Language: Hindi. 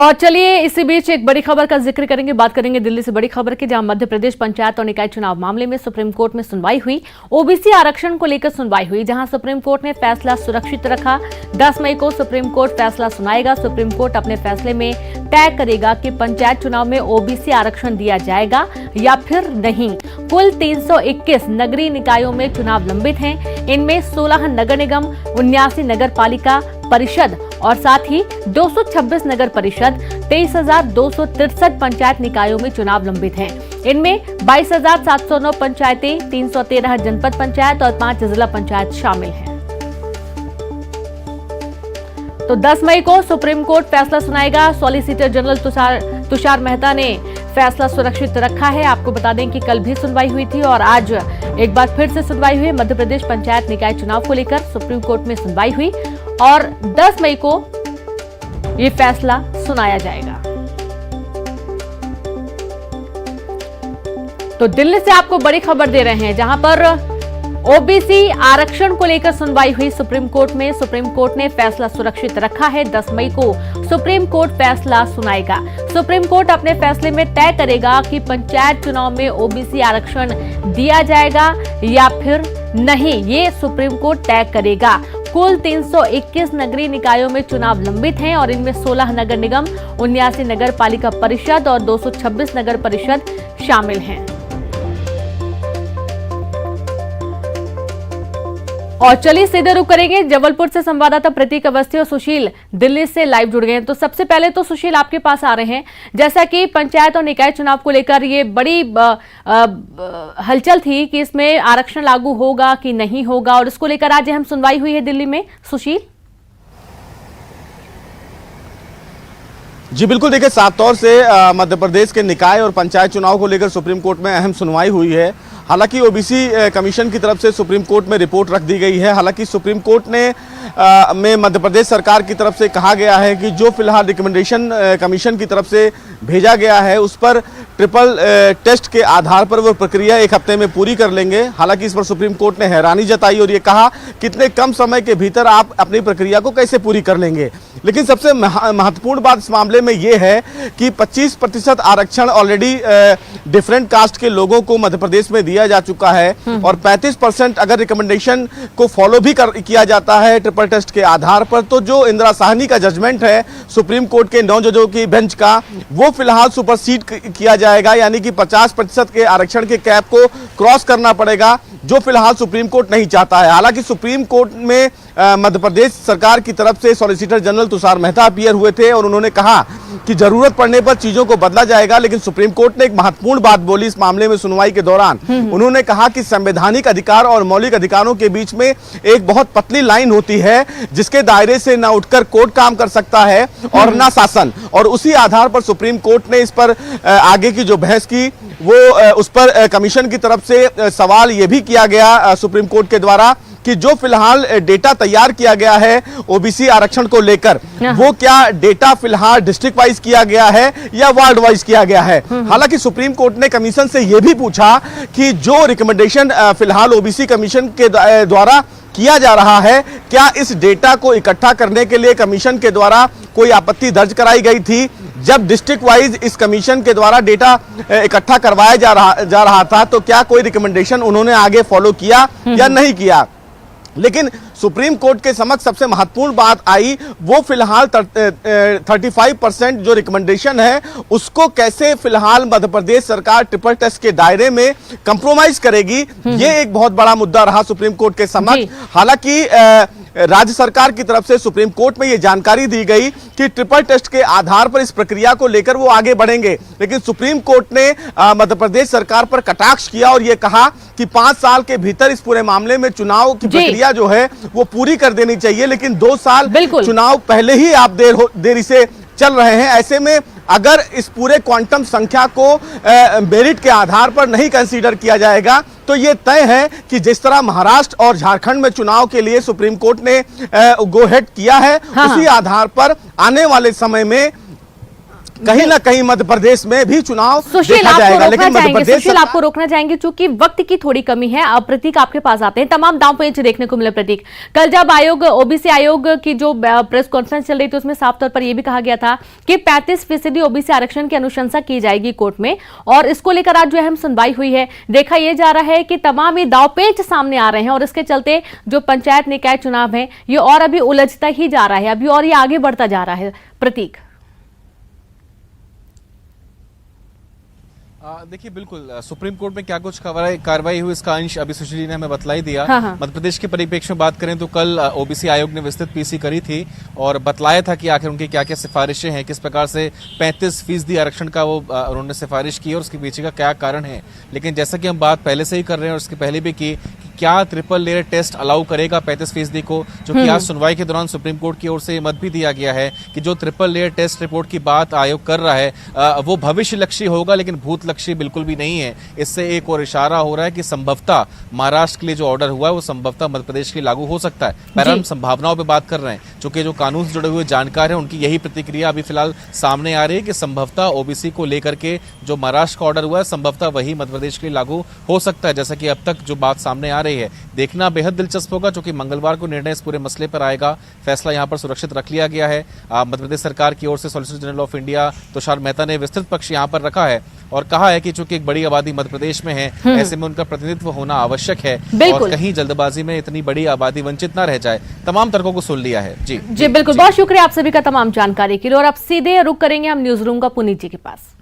और चलिए इसी बीच एक बड़ी खबर का जिक्र करेंगे। बात करेंगे दिल्ली से बड़ी खबर की, जहां मध्य प्रदेश पंचायत और निकाय चुनाव मामले में सुप्रीम कोर्ट में सुनवाई हुई। ओबीसी आरक्षण को लेकर सुनवाई हुई, जहां सुप्रीम कोर्ट ने फैसला सुरक्षित रखा। 10 मई को सुप्रीम कोर्ट फैसला सुनाएगा। सुप्रीम कोर्ट अपने फैसले में तय करेगा कि पंचायत चुनाव में ओबीसी आरक्षण दिया जाएगा या फिर नहीं। कुल 321 नगरीय निकायों में चुनाव लंबित हैं। इनमें 16 नगर निगम, 79 नगर पालिका परिषद और साथ ही 226 नगर परिषद, 23,263 पंचायत निकायों में चुनाव लंबित हैं। इनमें 22,709 पंचायतें, 313 जनपद पंचायत और 5 जिला पंचायत शामिल हैं। तो 10 मई को सुप्रीम कोर्ट फैसला सुनाएगा। सॉलिसिटर जनरल तुषार मेहता ने फैसला सुरक्षित रखा है। आपको बता दें कि कल भी सुनवाई हुई थी और आज एक बार फिर से सुनवाई हुई। मध्य प्रदेश पंचायत निकाय चुनाव को लेकर सुप्रीम कोर्ट में सुनवाई हुई और 10 मई को ये फैसला सुनाया जाएगा। तो दिल्ली से आपको बड़ी खबर दे रहे हैं, जहां पर ओबीसी आरक्षण को लेकर सुनवाई हुई सुप्रीम कोर्ट में। सुप्रीम कोर्ट ने फैसला सुरक्षित रखा है। 10 मई को सुप्रीम कोर्ट फैसला सुनाएगा। सुप्रीम कोर्ट अपने फैसले में तय करेगा कि पंचायत चुनाव में ओबीसी आरक्षण दिया जाएगा या फिर नहीं। ये सुप्रीम कोर्ट तय करेगा। कुल 321 नगरीय निकायों में चुनाव लंबित हैं और इनमें 16 नगर निगम, 79 नगर पालिका परिषद और 226 नगर परिषद शामिल हैं। और चलिए सीधे रुक करेंगे। जबलपुर से संवाददाता प्रतीक अवस्थी और सुशील दिल्ली से लाइव जुड़ गए हैं। तो सबसे पहले तो सुशील आपके पास आ रहे हैं, जैसा कि पंचायत और निकाय चुनाव को लेकर ये बड़ी हलचल थी कि इसमें आरक्षण लागू होगा कि नहीं होगा, और इसको लेकर आज अहम सुनवाई हुई है दिल्ली में। सुशील जी बिल्कुल, देखिए साफ तौर से मध्य प्रदेश के निकाय और पंचायत चुनाव को लेकर सुप्रीम कोर्ट में अहम सुनवाई हुई है। हालांकि ओबीसी कमीशन की तरफ से सुप्रीम कोर्ट में रिपोर्ट रख दी गई है। हालांकि सुप्रीम कोर्ट ने में मध्य प्रदेश सरकार की तरफ से कहा गया है कि जो फिलहाल रिकमेंडेशन कमीशन की तरफ से भेजा गया है उस पर ट्रिपल टेस्ट के आधार पर वो प्रक्रिया 1 हफ्ते में पूरी कर लेंगे। हालांकि इस पर सुप्रीम कोर्ट ने हैरानी जताई और ये कहा कितने कम समय के भीतर आप अपनी प्रक्रिया को कैसे पूरी कर लेंगे। लेकिन सबसे महत्वपूर्ण बात इस मामले में ये है कि 25% आरक्षण ऑलरेडी डिफरेंट कास्ट के लोगों को मध्य प्रदेश में दिया जा चुका है और 35% अगर रिकमेंडेशन को फॉलो भी किया जाता है ट्रिपल टेस्ट के आधार पर, तो जो इंदिरा साहनी का जजमेंट है सुप्रीम कोर्ट के 9 जजों की बेंच का, वो फिलहाल सुपरसीड किया जाएगा। यानी कि 50% के आरक्षण के कैप को क्रॉस करना पड़ेगा, जो फिलहाल सुप्रीम कोर्ट नहीं चाहता है। हालांकि सुप्रीम कोर्ट में मध्य प्रदेश सरकार की तरफ से solicitor general Tushar Mehta appear हुए थे और उन्होंने कहा कि जरूरत पड़ने पर चीजों को बदला जाएगा। लेकिन सुप्रीम कोर्ट ने एक महत्वपूर्ण बात बोली इस मामले में सुनवाई के दौरान। उन्होंने कहा कि संवैधानिक अधिकार और मौलिक अधिकारों के बीच में एक बहुत पतली लाइन होती है, जिसके दायरे से न उठकर कोर्ट काम कर सकता है और न शासन। और उसी आधार पर सुप्रीम कोर्ट ने इस पर आगे की जो बहस की वो उस पर कमीशन की तरफ से सवाल ये भी किया गया सुप्रीम कोर्ट के द्वारा कि जो फिलहाल डेटा तैयार किया गया है ओबीसी आरक्षण को लेकर, वो क्या डेटा फिलहाल डिस्ट्रिक्ट वाइज किया गया है या वार्ड वाइज किया गया है। हालांकि सुप्रीम कोर्ट ने कमीशन से यह भी पूछा कि जो रिकमेंडेशन फिलहाल ओबीसी कमीशन के द्वारा किया जा रहा है, क्या इस डेटा को इकट्ठा करने के लिए कमीशन के द्वारा कोई आपत्ति दर्ज कराई गई थी। जब डिस्ट्रिक्ट वाइज इस कमीशन के द्वारा डेटा इकट्ठा करवाया जा रहा था, तो क्या कोई रिकमेंडेशन उन्होंने आगे फॉलो किया या नहीं किया। लेकिन सुप्रीम कोर्ट के समक्ष सबसे महत्वपूर्ण बात आई, वो फिलहाल 35% जो रिकमेंडेशन है उसको कैसे फिलहाल मध्य प्रदेश सरकार ट्रिपल टेस्ट के दायरे में कंप्रोमाइज करेगी। ये एक बहुत बड़ा मुद्दा रहा सुप्रीम कोर्ट के समक्ष। हालांकि राज्य सरकार की तरफ से सुप्रीम कोर्ट में यह जानकारी दी गई कि ट्रिपल टेस्ट के आधार पर इस प्रक्रिया को लेकर वो आगे बढ़ेंगे। लेकिन सुप्रीम कोर्ट ने मध्य प्रदेश सरकार पर कटाक्ष किया और यह कहा कि 5 साल के भीतर इस पूरे मामले में चुनाव की प्रक्रिया जो है वो पूरी कर देनी चाहिए। लेकिन 2 साल चुनाव पहले ही आप देरी से चल रहे हैं। ऐसे में अगर इस पूरे क्वांटम संख्या को मेरिट के आधार पर नहीं कंसीडर किया जाएगा, तो ये तय है कि जिस तरह महाराष्ट्र और झारखंड में चुनाव के लिए सुप्रीम कोर्ट ने गो हेड किया है, उसी आधार पर आने वाले समय में कहीं ना कहीं मध्य प्रदेश में भी चुनाव सुशील देखा आपको जाएगा, रोकना लेकिन मध्य चाहेंगे, प्रदेश सुशील आपको रोकना चाहेंगे क्योंकि वक्त की थोड़ी कमी है। अब प्रतीक आपके पास आते हैं, तमाम दांव पेच देखने को मिले। प्रतीक, कल जब आयोग ओबीसी आयोग की जो प्रेस कॉन्फ्रेंस चल रही थी उसमें साफ तौर पर यह भी कहा गया था कि 35% ओबीसी आरक्षण की अनुशंसा की जाएगी कोर्ट में, और इसको लेकर आज जो अहम सुनवाई हुई है। देखा यह जा रहा है कि तमाम ये दांव पेच सामने आ रहे हैं और इसके चलते जो पंचायत निकाय चुनाव है ये और अभी उलझता ही जा रहा है, अभी और ये आगे बढ़ता जा रहा है। प्रतीक, देखिए, बिल्कुल सुप्रीम कोर्ट में क्या कुछ कार्रवाई हुई इसका अंश अभी सुशील जी ने हमें बतला ही दिया। हाँ। मध्य प्रदेश के परिप्रेक्ष्य में बात करें तो कल ओबीसी आयोग ने विस्तृत पीसी करी थी और बतलाया था कि आखिर उनकी क्या क्या सिफारिशें हैं, किस प्रकार से 35% आरक्षण का वो उन्होंने सिफारिश की और उसके पीछे का क्या कारण है। लेकिन जैसा कि हम बात पहले से ही कर रहे हैं और उसके पहले भी की, क्या ट्रिपल लेयर टेस्ट अलाउ करेगा 35% को, जो कि आज सुनवाई के दौरान सुप्रीम कोर्ट की ओर से मत भी दिया गया है कि जो ट्रिपल लेयर टेस्ट रिपोर्ट की बात आयोग कर रहा है वो भविष्य लक्ष्य होगा, लेकिन भूत लक्ष्य बिल्कुल भी नहीं है। इससे एक और इशारा हो रहा है कि संभवतः महाराष्ट्र के लिए जो ऑर्डर हुआ है वो संभवतः मध्य प्रदेश के लिए लागू हो सकता है। पर हम संभावनाओं पर बात कर रहे हैं, चूंकि जो कानून से जुड़े हुए जानकार हैं उनकी यही प्रतिक्रिया अभी फिलहाल सामने आ रही है कि संभवतः ओबीसी को लेकर के जो महाराष्ट्र का ऑर्डर हुआ है संभवतः वही मध्य प्रदेश के लिए लागू हो सकता है। जैसा कि अब तक जो बात सामने आ रही है, देखना बेहद दिलचस्प होगा, क्योंकि मंगलवार को निर्णय इस पूरे मसले पर आएगा। फैसला यहां पर सुरक्षित रख लिया गया है। मध्य प्रदेश सरकार की ओर से solicitor general of India Tushar Mehta ने विस्तृत पक्ष यहां पर रखा है और कहा है कि चूंकि एक बड़ी आबादी मध्य प्रदेश में है, ऐसे में उनका प्रतिनिधित्व होना आवश्यक है और कहीं जल्दबाजी में इतनी बड़ी आबादी वंचित न रह जाए। तमाम तर्कों को सुन लिया है। जी बिल्कुल, बहुत शुक्रिया आप सभी का तमाम जानकारी के लिए। और अब सीधे रुक करेंगे हम न्यूज रूम का पुनीत जी के पास।